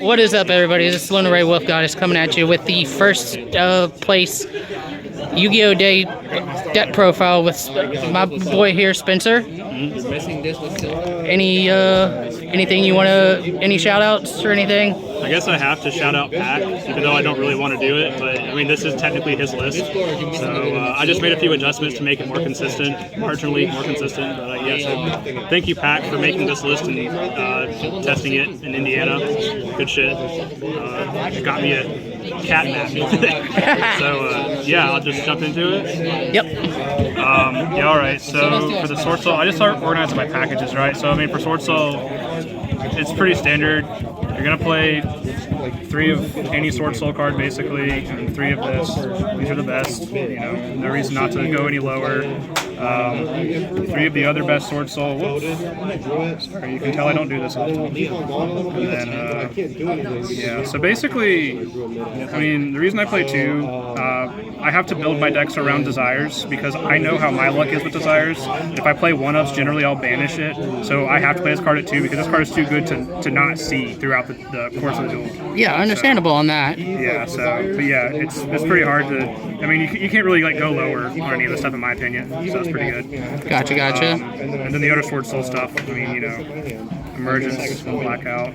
What is up, everybody? This is Lone Ray Wolf Goddess coming at you with the first place Yu-Gi-Oh! Day deck profile with my boy here, Spencer. Anything you want to, any shout outs or anything? I guess I have to shout out Pac, even though I don't really want to do it, but I mean, this is technically his list. So I just made a few adjustments to make it more consistent, marginally more consistent. But yeah, so thank you, Pac, for making this list and testing it in Indiana. Good shit. It got me a cat nap. So yeah, I'll just jump into it. Yep. Yeah, all right. So for the Swordsoul, I just start organizing my packages, right? So I mean, for Swordsoul, it's pretty standard. You're gonna play 3 of any Swordsoul card basically, and 3 of this. These are the best. You know, no reason not to go any lower. 3 of the other best Swordsoul. Whoops. Sorry, you can tell I don't do this often. And then yeah. So basically, I mean, the reason I play 2, I have to build my decks around desires because I know how my luck is with desires. If I play 1-ups, generally I'll banish it. So I have to play this card at 2 because this card is too good to not see throughout the course of the duel. Yeah, understandable on that. Yeah, so, but yeah, it's pretty hard to, I mean, you can't really like go lower on any of this stuff in my opinion, so it's pretty good. Gotcha. And then the other Swordsoul stuff, I mean, you know, Emergence, Blackout.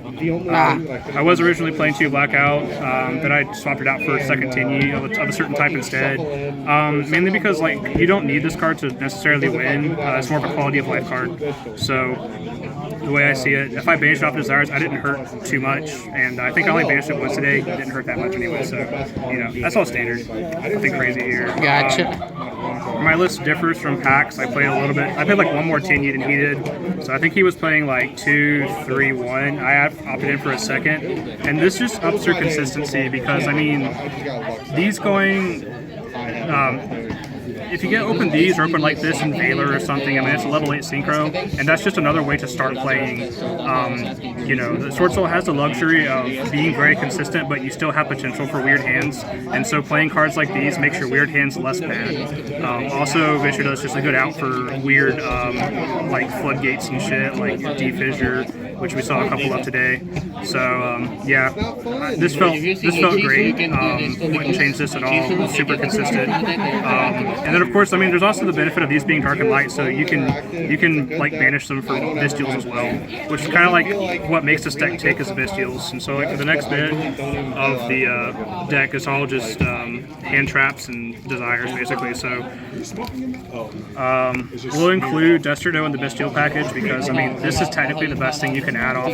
I was originally playing 2 Blackout, then I swapped it out for a second Tingy of a certain type instead. Mainly because like you don't need this card to necessarily win. It's more of a quality of life card. So the way I see it, if I banished off Desires, I didn't hurt too much, and I think I only banished it once today. It didn't hurt that much anyway, so you know that's all standard. Nothing crazy here. Gotcha. My list differs from Pac's. I played a little bit. I played like 1 more Tingy than he did, so I think he was playing like 2, 3, 1. I opted in for a second, and this just ups your consistency because I mean, these going. If you get open these or open like this in Valor or something, I mean, it's a level 8 synchro, and that's just another way to start playing. You know, the Swordsoul has the luxury of being very consistent, but you still have potential for weird hands, and so playing cards like these makes your weird hands less bad. Also, Viscera is just a good out for weird, like floodgates and shit, like D-Fissure, which we saw a couple of today. So yeah, this felt great. Wouldn't change this at all. Super consistent. And then of course, I mean, there's also the benefit of these being dark and light, so you can like banish them for Bestials as well, which is kind of like what makes this deck tick is Bestials. And so like for the next bit of the deck, it's all just hand traps and desires basically. So we'll include Destrodo in the Bestial package because I mean this is technically the best thing you can add off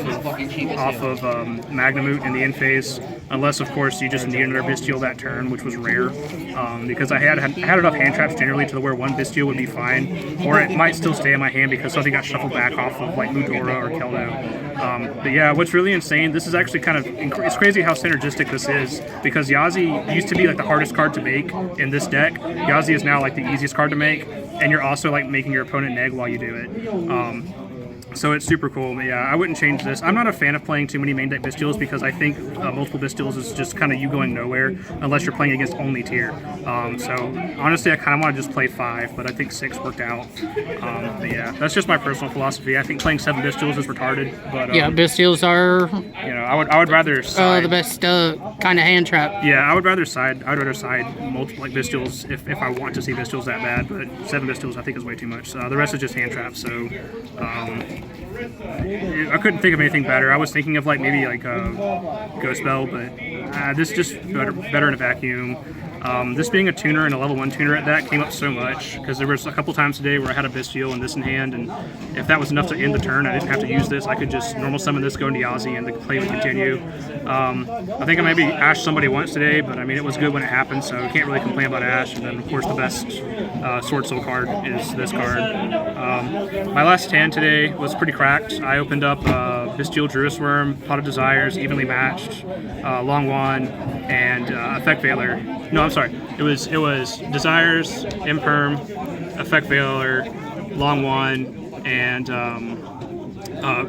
of Magnamute in the end phase, unless of course you just need another Bestial that turn, which was rare, because I had enough hand traps generally to where 1 Bestial would be fine, or it might still stay in my hand because something got shuffled back off of like Ludora or Keldo. But yeah, what's really insane, this is actually kind of, it's crazy how synergistic this is, because Yazi used to be like the hardest card to make in this deck. Yazi is now like the easiest card to make, and you're also like making your opponent neg while you do it. So it's super cool. But yeah, I wouldn't change this. I'm not a fan of playing too many main deck Bestials because I think multiple Bestials is just kind of you going nowhere unless you're playing against only tier. So honestly, I kind of want to just play 5, but I think 6 worked out. But yeah, that's just my personal philosophy. I think playing 7 Bestials is retarded. But yeah, Bestials are. You know, I would rather side. The best kind of hand trap. Yeah, I would rather side. I'd rather side multiple like Bestials if I want to see Bestials that bad. But 7 Bestials I think is way too much. The rest is just hand traps. So. I couldn't think of anything better. I was thinking of like maybe like a Ghost Bell, but this is just better in a vacuum. This being a tuner and a level 1 tuner at that came up so much because there was a couple times today where I had a Bestial and this in hand, and if that was enough to end the turn, I didn't have to use this. I could just normal summon this, go into Yazi, and the play would continue. I think I maybe Ashed somebody once today, but I mean it was good when it happened, so I can't really complain about Ashe. And then of course the best Swordsoul card is this card. My last hand today was pretty cracked. I opened up Bestial Druid Worm, Pot of Desires, evenly matched, Long Wand, and Effect Veiler. No, I'm sorry. It was Desires, Imperm, Effect Veiler, Long Wand, and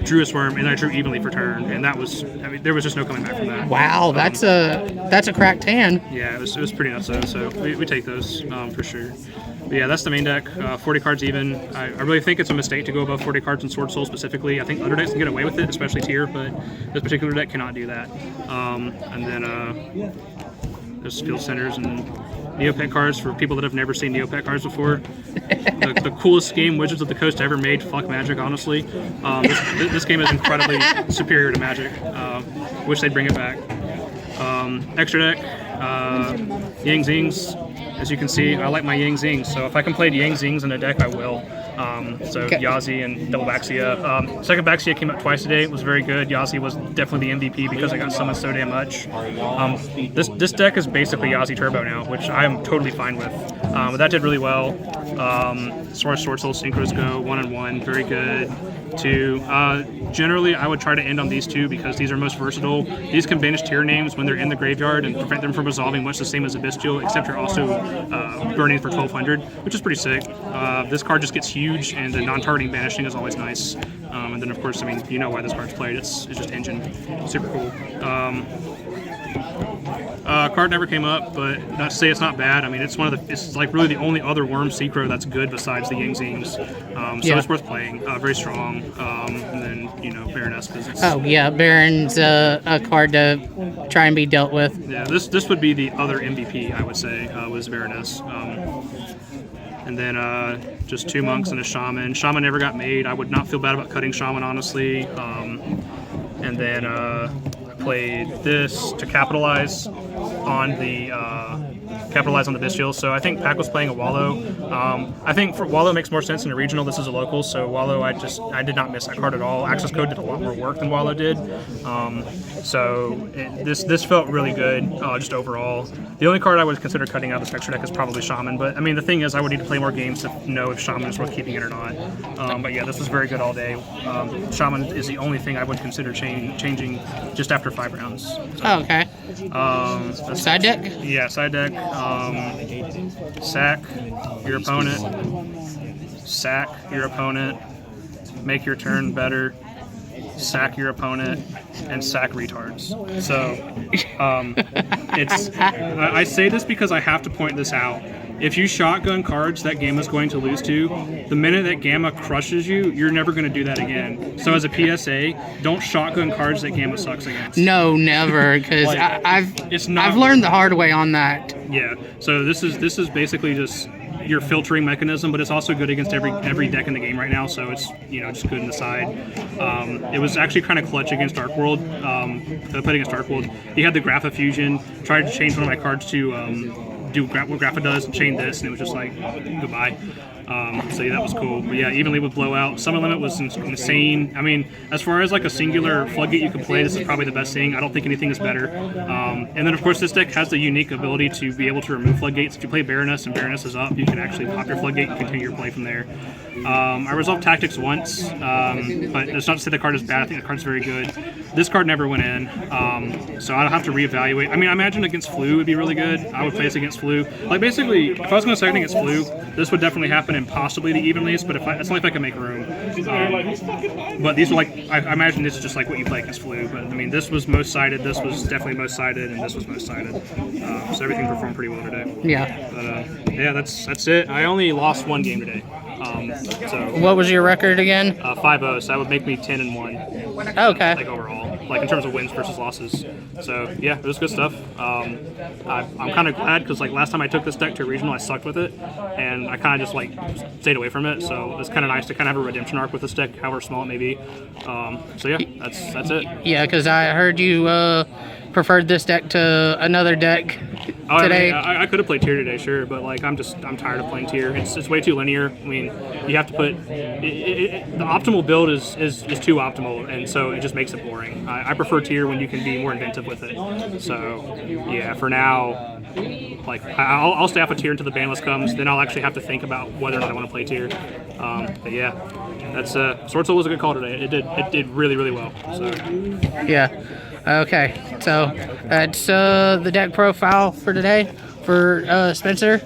Druid Worm, and I drew evenly for turn, and that was, I mean, there was just no coming back from that. Wow, that's a cracked hand. Yeah, it was pretty nuts though. So we take those for sure. But yeah, that's the main deck. 40 cards even. I really think it's a mistake to go above 40 cards in Swordsoul specifically. I think other decks can get away with it, especially tier, but this particular deck cannot do that. And then there's field centers and Neopet cards for people that have never seen Neopet cards before. The coolest game Wizards of the Coast ever made. Fuck Magic, honestly. This game is incredibly superior to Magic. Wish they'd bring it back. Extra deck, Yang Zings. As you can see, I like my Yang Zings, so if I can play Yang Zings in a deck, I will. So Okay. Yazi and double Baxia. Second Baxia came out twice today. It was very good. Yazi was definitely the MVP because I got summoned so damn much. This deck is basically Yazi Turbo now, which I am totally fine with. But that did really well. As far as Swordsoul synchros go, 1-on-1, very good. 2. Generally, I would try to end on these 2 because these are most versatile. These can banish tier names when they're in the graveyard and prevent them from resolving, much the same as a Bestial, except you're also burning for 1200, which is pretty sick. This card just gets huge, and the non-targeting banishing is always nice. And then, of course, I mean, you know why this card's played. It's just engine. Super cool. Card never came up, but not to say it's not bad. I mean, it's it's like really the only other Worm Synchro that's good besides the Yang Zings. So it's worth playing. Very strong. And then, you know, Baroness. Oh yeah, Baron's a card to try and be dealt with. Yeah, this would be the other MVP, I would say, was Baroness. And then just 2 monks and a shaman. Shaman never got made. I would not feel bad about cutting shaman, honestly. And then I played this to capitalize on the Bestial. So I think Pack was playing a Wallow. I think for Wallow makes more sense in a regional. This is a local, so Wallow I did not miss that card at all. Access Code did a lot more work than Wallow did. This felt really good just overall. The only card I would consider cutting out of this extra deck is probably Shaman, but I mean the thing is I would need to play more games to know if Shaman is worth keeping it or not. But yeah, this was very good all day. Shaman is the only thing I would consider changing just after 5 rounds. So, Oh, okay. Side deck? Yeah, side deck. Sack your opponent. Sack your opponent. Make your turn better. Sack your opponent and sack retards. So I say this because I have to point this out. If you shotgun cards that Gamma's going to lose to, the minute that Gamma crushes you, you're never going to do that again. So as a PSA, don't shotgun cards that Gamma sucks against. No, never, because I've learned the hard way on that. Yeah. So this is basically just your filtering mechanism, but it's also good against every deck in the game right now. So it's just good in the side. It was actually kind of clutch against Dark World. I played against Dark World. He had the Grapha Fusion. Tried to change one of my cards to do what Grapha does and chain this, and it was just like goodbye. So yeah, that was cool. But yeah, evenly with blowout. Summon limit was insane. I mean, as far as like a singular floodgate you can play, this is probably the best thing. I don't think anything is better. And then of course this deck has the unique ability to be able to remove floodgates. If you play Baroness and Baroness is up, you can actually pop your floodgate and continue your play from there. I resolved Tactics once, but it's not to say the card is bad. I think the card's very good. This card never went in, so I'll have to reevaluate. I mean, I imagine against Flu would be really good. I would play this against Flu. Like basically, if I was going to second against Flu, this would definitely happen and possibly the evenliest, but it's only if I can make room. But these are like, I imagine this is just like what you play against Flu. But I mean, this was most sided, this was definitely most sided, and this was most sided. So everything performed pretty well today. Yeah. But yeah, that's it. I only lost 1 game today. So What was your record again? 5-0, so that would make me 10-1. Okay. Like overall, like in terms of wins versus losses. So yeah, it was good stuff. I'm kind of glad because like last time I took this deck to a regional, I sucked with it, and I kind of just like stayed away from it. So it's kind of nice to kind of have a redemption arc with this deck, however small it may be. So yeah, that's it. Yeah, because I heard you preferred this deck to another deck today. I could have played tier today, sure, but like I'm tired of playing tier. It's way too linear. I mean, you have to put the optimal build is too optimal, and so it just makes it boring. I prefer tier when you can be more inventive with it. So yeah, for now, like I'll stay off a tier until the ban list comes. Then I'll actually have to think about whether or not I want to play tier. But yeah, that's Swordsoul was a good call today. It did really well. So Yeah. Okay. So that's the deck profile for today for Spencer.